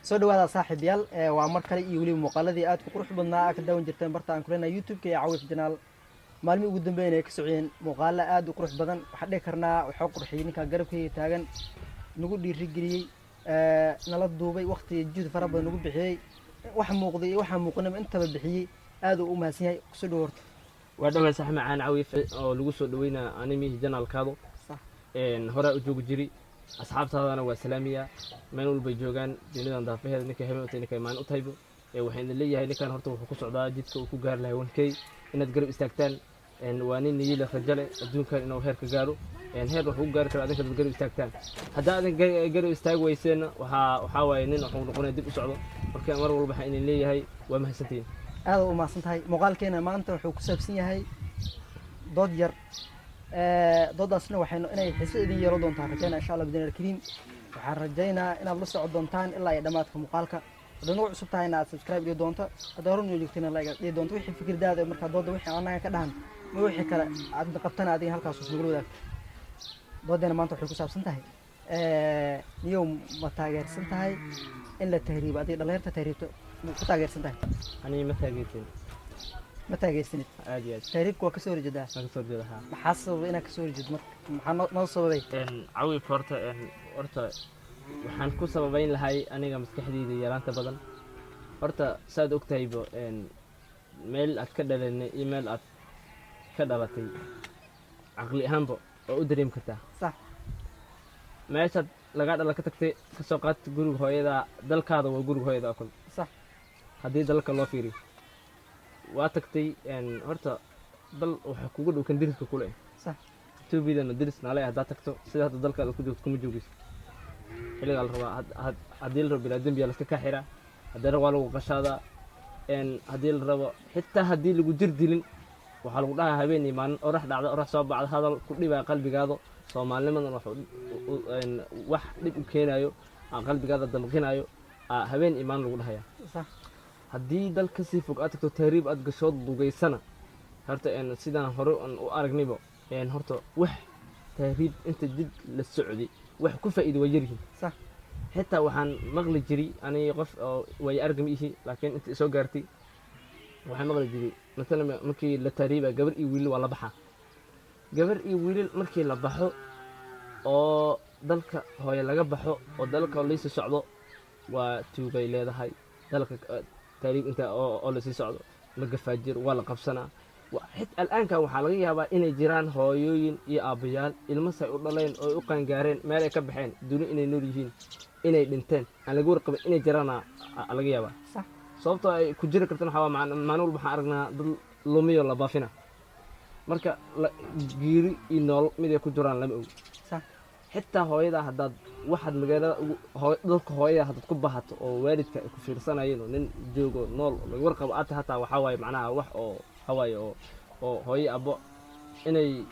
soo dhawaada saaxiibayaal waa mar kale iyo weliba muuqaaladii aad ku qurux badnaa ka daawan jirteen barta aan ku leenahay youtube-ka ee Cawif Janaal maalmihii ugu dambeeyay ka socdeen muuqaalo aad u qurux badan waxaan dhihi karnaa waxa qurxiyay ninka garabkayga taagan nagu dhiirigeliyay nala duubay waqti jid fara badan nagu bixiyay wax muuqday waxa muuqnaba intaba bixiyay aad u mahadsan yahay ku soo dhawaarto waa dhamaan sax macaan Cawif oo lagu soo dhaweynaa animi janaalkaado hore u joogi jiray asxaabtaadana waa salaamiya meel walba joogan dunidan daafaheeda ninka habeentii ninka imaan u taybo waxaan leeyahay ninkan horta wuxuu ku socdaa jidka uu ku gaar lahay wankay inaad garab istaagtaan waa nin niil rajale adduunkan inuu heer ka gaaro heer wuxuu ku gaari karaa adinka dad garab istaagtaan haddii aad garab istaag weyseen waxa waaye nin wuxuu noqonay dib u socdo marka mar walba waxaan leeyahay waa mahadsantiin aad u mahadsan tahay muuqaalkeena maanta wuxuu ku saabsan yahay dood yar doodasna waxaynu inay xiiso idin yeelo doontaa rajayna insha Allah bidin kariim waxaan rajaynaa inaad la socod doontaan ilaa ay dhamaadka muuqaalka haddii nagu cusub tahay inaad subscribe iyo doonto haddii hore u joogteen like iyo doonto wixii fikirdaada marka dooda wixii anaga ka dhahan ma wixii kale aad qabtana adiga halkaas isku wadaagto doodana maanta waxay ku saabsan tahay niyow ma taageersan tahay in la tahriibo adiga dhalinyarta tahriibto ku taageersan tahay aniga ma taageersan ما تاجيسني عادي تهريب كوا كسور جدا كسور جدا ها محصل إنك كسور جد ما صوبي عوي فرتا waxaan ku sababayn lahay aniga maskaxdayda yaraanta badan horta saad ogtaybo meel aad ka dhalanay email aad ka dhalatay aqli ahaanba oo u dareem kartaa sax meesha laga dhala ka tagtay ka soo qaad guriga hooyada dalkaada waa guriga hooyada akul sax hadii dalka loo fiiriyo waa tagtay horta dal waxa kugu dhow kan diriska kule sax tuubidana diris naalay hadda tagto sida hadda dalkaada ku joogto kuma joogayso xilliga la rabaa haddii la rabo bini'aadambiya la iska ka xira haddii waa lagu qashaadaa haddii la rabo xitaa haddii lagu jir dilin waxaa lagu dhahaa habeenii maalin orax dhacda orax soo bacda hadal ku dhibaa qalbigaada soomaalinimadan wax dhib u keenayo qalbigaada damqinayo habeen imaan lagu dhahayaa haddii dal ka sii fog aad tagto tahriib aad gasho dugaysana horta sidaan hore u aragnayba horta wax tahriib inta dib la socday wax ku faa'iido way yaryihiin sax xitaa waxaan maqli jiray aniga qof oo way argami ihi laakiin inta soo gaartay waxaan maqli jiray مثلا markii la tahriiba gabar iyo wiil waa la baxaa gabar iyo wiil markii la baxo oo dalka hooyo laga baxo oo dalka liisa socdo waa tuugay leedahay dalka tahriib inta oo la sii socdo la gafaajir waa la qabsanaa الآن كان وحلاقي يابا إن جيران هايوين يا أبيال المسا يقولين أو يقان جارين ما لك بحين دون إن نوريين إن بنتين أنا أقول قبل إن جيرانا ألاقي يابا صح صوبته كجير كرتنا حوا مع نقول بحارنا ضل لومي ولا بافنا مركا جيري إنول ميدا كجيران لم أقول صح حتى هايدا هداد واحد مجالا ضلك هايدا هداد كبهات أو وارد كفير سنة ينو نن جوجو نول ورقة أتى حتى وحواي معناها وح أو هواي أو هاي أبو إني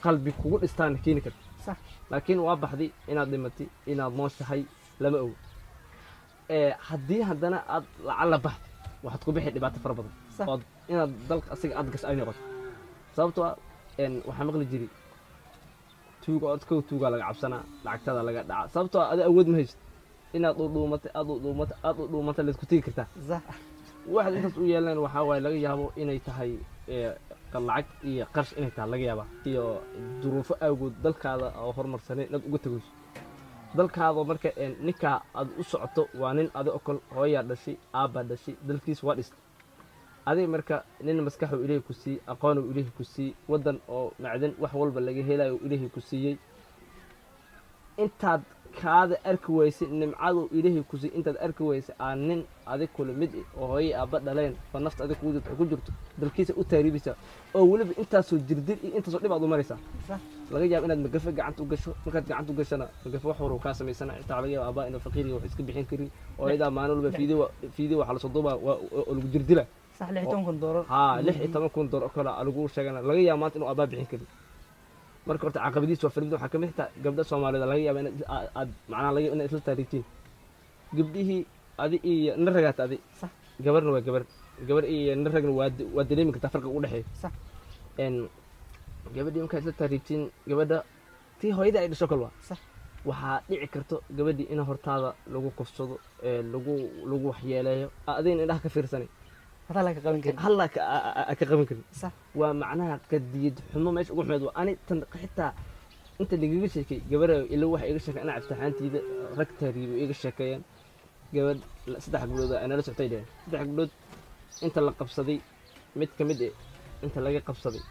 قلبي كقول استان كيني كده صح لكن واضح دي إن دمتي إن ضماش هاي لما أقول حدي هدنا لعل بحث وحتكون بحث لبعض فربض صح إن ضلك أصير أدقس أي نقط صوبته إن وحمقل جري توجا أتكو توجا لقى عبسنا لعكتا لقى دع صوبته هذا أود مهج إن أضو مت اللي تكتير كده صح واحد أنت تقول يلا وحاول لقى يابو إني تهاي قلعك إيه قرش إني تعلق يابا هي ظروف أوجد ذلك هذا أو هرمر سنة نقول تقولش ذلك هذا مركا نكا أسعته وانين هذا أكل هاي هذا شيء أبدا شيء ذلك سوارس هذا مركا نين مسكحه إليه كسي أقانو إليه كسي ودن أو معدن وحول بلقيه هلا إليه كسي أنت كهذا أركويس نمعادو إليه كسي أنت أركويس عنين هذا كل مد وهاي أبدا لين فالنفط هذا كوجد كوجد ذلك أتاريبسا أو ولب أنت سو جردير أنت سو لبعض مريسا صح laga yaab inaad magafa gacan u gasho markaad gacan u gashana magafa wax hore ka sameysana inta laga yaab aba inuu faqiir iyo iska bixin kari oo ida maalin walba fiidiyo waxa la soo duubaa oo lagu jirdila صح $16,000 ha $16,000 kala lagu sheegana laga yaab maanta inuu aba bixin kari marka horta caqabadiisu waa fariido waxa kamid ah gabdha Soomaalida laga yaab in aad macna laga in isla taariikhtiin gabdhihii adi iyo naragaad adi صح gabarna waa gabar iyo naragna waa dareemi kartaa farqiga u dhaxeeyo صح gabadhii markaa isla taariikhtiin gabadha tii hooyada ay dhasho kalwa صح waxaa dhici karto gabadhii in hortaada lagu kufsado lagu waxyeeleeyo adigna indhaha ka fiirsanay هذا لك قبل كده halla ka qaban karin صح waa macnaha qadiyad xumo meesha ugu xumeed waa ani tan xitaa inta lagaga sheekay gabadha ila waxa iga sheekay ana cabtaxaantiida rag taariibo iga sheekeeyeen gabadh 3 gabdhood ana la soctay dheen 3 gabdhood inta la qabsaday mid ka mid ah inta laga qabsaday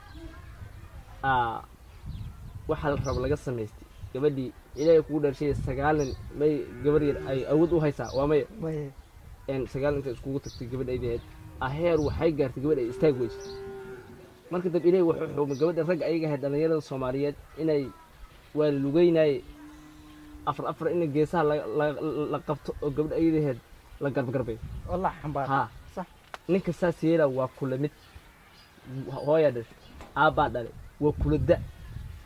waxa la rabo laga sameystay gabadhii ilaahay kugu dharshay 9 may gabar yar ay awood u haysaa waa may ما 9 inta iskugu tagtay gabadhaydeed aheer waxay gaartay gabadh ay istaag weyso marka dab ilaahay wuxuu xukumay gabadha rag ayaga ahayd dhalinyarada Soomaaliyeed inay waa lugeynay afar in geesaha la qabto oo gabadh ayadeed la garbay والله حنبار ha صح ninka saas yeela waa kula mid hooya dhashay aabba dhalay waa kula da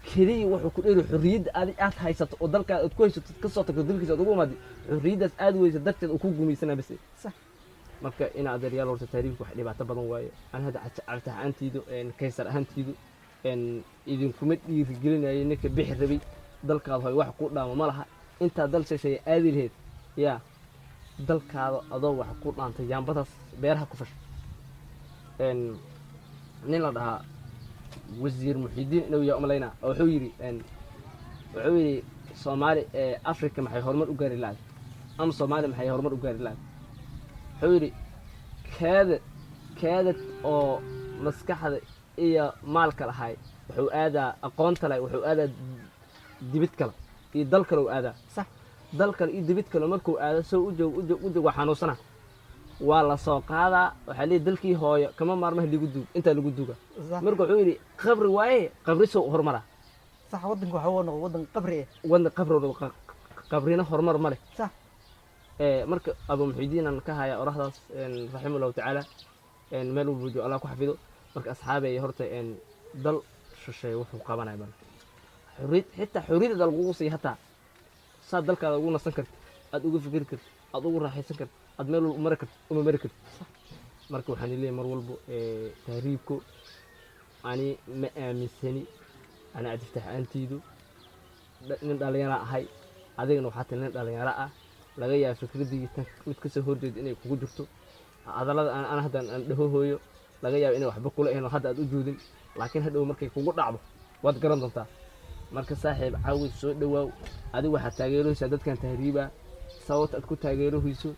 kaliya wuxuu ku dheeray xurriyadda aad haysato oo dalka aad ku haysato ka soo tagto dalkiisa aad ugu maadi xurriyaddaas aad weysa darteed uu ku gumaysanaa bas صح marka in adeeryaal horta taariikhku wax dhibaato badan waaye aan hadda cabtaxaantiidu kaysar ahaantiidu idinkuma dhiirigelinayay ninka bixi rabay dalkaada hoy wax ku dhaamo ma laha intaa dal shisheeye aadi lahayd yaa dalkaada adoo wax ku dhaantay yaambadaas beeraha ku fashay nin la dhahaa wasiir muxidiin inuu yaa umalaynaa oo wuxuu yidhi soomaali afrika maxay horumar u gaari lahayd ama soomaali maxay horumar u gaari lahayd wuxuu yidhi kaadad oo maskaxda iyo maalka lahay wuxuu aadaa aqoonta lahay wuxuu aadaa dibid kale iyo dal kale uu aadaa صح dal kale iyo dibid kale markuu aado soo u joog waa xanuunsana waa la soo qaadaa waxaa leeyahay dalkii hooyo kama maarmaha lagu duug intaa lagu duuga صح marka wuxuu yidhi qabri waaye qabri soo horumara صح ودنك وحو نقو ودن قبري wadna qabrina horumar ma leh صح marka abu muxidiin aan ka haya oraahdaas raximahullahu tacaala meel uu buujo Allah ku xafido marka asxaabay horta dal shishay wuxuu qabanay ban xurriyad lagu sii hataa saa dalkaada ugu nasan kartid aad ugu fikir kartid aad ugu raaxaysan kartid aad meel u mari kartid uma mari kartid marka waxaan leeyahay mar walbo taariibku ani ma aaminsani ana cabtaxaantiidu nin dhalinyaro ahay adigana waxaa tahay nin dhalinyaro ah laga yaabo fikradii mid ka soo horjeed inay kugu jirto hadalada aan hadda aan dhaho hooyo laga yaabo inay waxba kula ahayn hadda aad u joodin laakiin hadhow markay kugu dhacdo waad garan doontaa marka saaxiib caawi soo dhawaaw adigu waxaad taageeraysaa dadkan tahriiba sababta aad ku taageerayso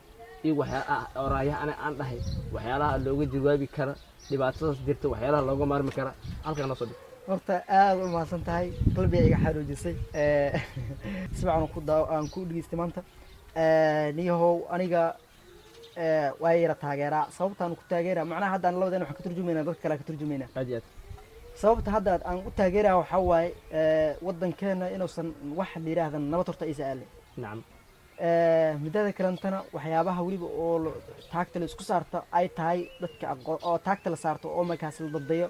iyo waxyaalaha oraayaha aan dhahay waxyaalaha looga jawaabi kara dhibaatadaas jirta waxyaalaha looga maarmi kara halkan noo soo dhig horta aad u mahadsan tahay qalbiga iga xaroojisay sibcan aan ku dhageystay maanta niyahow aniga waa yara taageeraa sababtaan ku taageeraa macnaha hadda aan labadeena waxaan ka turjumaynaa dadka kale ka turjumaynaa aad iyo aad sababta hadda aan u taageeraa waxaa waaye waddankeena inuusan wax la yidhaahdan nabad horta aysa aalin nacam midada kalentana waxyaabaha weliba oo taagta la isku saarta ay tahay dadka oo taagta la saarto oo markaas la dadayo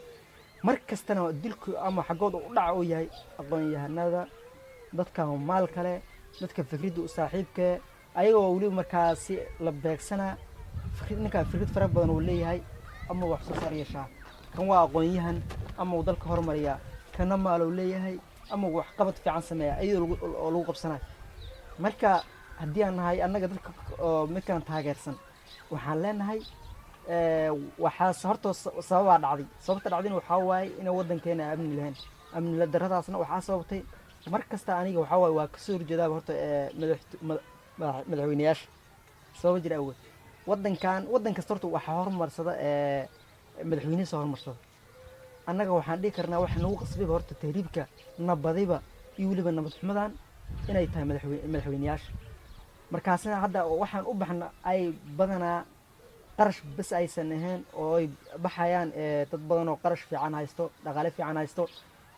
mar kastana dilku ama xaggooda u dhaca uu yahay aqoon-yahanada dadka maal kale dadka fikradda u saaxiibka ayagoo weliba markaasi la beegsanaa ninkaa fikrad fara badan uu leeyahay ama wax soo saar yeeshaa kan waa aqoon-yahan ama uu dalka horumariyaa kana maalou leeyahay ama wax qabad fiican sameeya iyadoo oo lagu qabsanayo marka haddii aan nahay annaga dadka oo midkan taageersan waxaan leenahay waxaas horta sababaa dhacday sababta dhacdayna waxaa waaye inay waddankeena amni lahayn amni la darradaasna waxaa sababtay mar kasta aniga waxaa waaye waa kasoo horjeedaaba horta madaxweyneyaasha sababa jira awgeed waddan kasta horta waxaa horumarsada madaxweynihiisa horumarsada annaga waxaan dhihi karnaa waxa nagu qasbayba horta tahriibka nabadiba iyo weliba nabad xumadan inay tahay madaxweyneyaasha markaasina hadda waxaan u baxna ay badanaa qarash bas aysan ahayn oo ay baxayaan dad badan oo qarash fiican haysto dhaqaale fiican haysto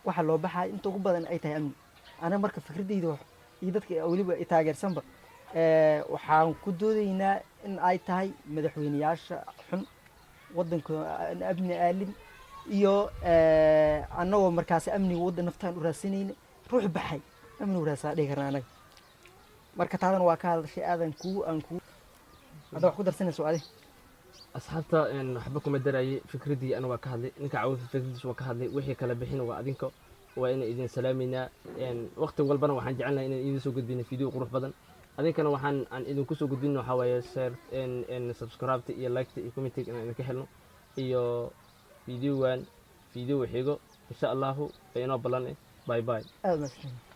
waxa loo baxay inta ugu badan ay tahay amni aniga marka fikradeyda iyo dadka weliba i taageersanba waxaan ku doodaynaa in ay tahay madaxweyneyaasha xun waddanka amni aalin iyo annagoo markaasi amniga waddan naftaan u raadsanayna ruux baxay amni u raadsaa dhihi karnaa anaga marka taadan waa ka hadashay aadan aan kuu hadda wax ku darsanayso adi asxaabta waxba kuma darayay fikradii ana waa ka hadlay ninka cawda fikradiisa waa ka hadlay wixii kala bixin waa adinka waa inaan idin salaameynaa waqti walbana waxaan jecelnahay inaan idin soo gudbino video qurux badan adinkana waxaan aan idinku soo gudbino waxaa waaye share subscribe iyo like iyo comment inaan idinka helno iyo video xigo insha allahu inoo ballan bye bye aad u mahadsantihiin